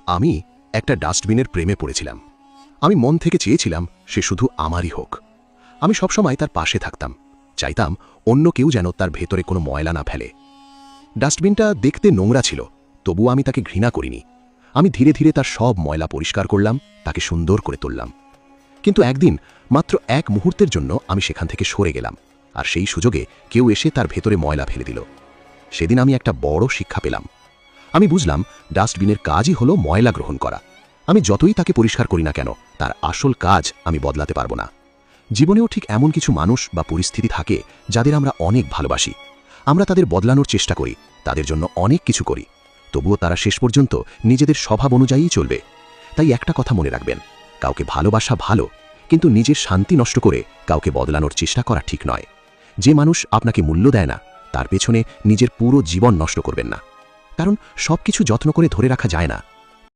আমি একটা ডাস্টবিনের প্রেমে পড়েছিলাম। আমি মন থেকে চেয়েছিলাম সে শুধু আমারই হোক। আমি সবসময় তার পাশে থাকতাম, চাইতাম অন্য কেউ যেন তার ভেতরে কোনো ময়লা না ফেলে। ডাস্টবিনটা দেখতে নোংরা ছিল, তবুও আমি তাকে ঘৃণা করিনি। আমি ধীরে ধীরে তার সব ময়লা পরিষ্কার করলাম, তাকে সুন্দর করে তুললাম। কিন্তু একদিন মাত্র এক মুহূর্তের জন্য আমি সেখান থেকে সরে গেলাম, আর সেই সুযোগে কেউ এসে তার ভেতরে ময়লা ফেলে দিল। সেদিন আমি একটা বড় শিক্ষা পেলাম। আমি বুঝলাম ডাস্টবিনের কাজই হলো ময়লা গ্রহণ করা। আমি যতই তাকে পরিষ্কার করি না কেন, তার আসল কাজ আমি বদলাতে পারবো না। জীবনেও ঠিক এমন কিছু মানুষ বা পরিস্থিতি থাকে যাদের আমরা অনেক ভালোবাসি। আমরা তাদের বদলানোর চেষ্টা করি, তাদের জন্য অনেক কিছু করি, তবুও তারা শেষ পর্যন্ত নিজেদের স্বভাব অনুযায়ীই চলবে। তাই একটা কথা মনে রাখবেন, কাউকে ভালোবাসা ভালো, কিন্তু নিজের শান্তি নষ্ট করে কাউকে বদলানোর চেষ্টা করা ঠিক নয়। যে মানুষ আপনাকে মূল্য দেয় না, তার পেছনে নিজের পুরো জীবন নষ্ট করবেন না। কারণ সবকিছু যত্ন করে ধরে রাখা যায় না।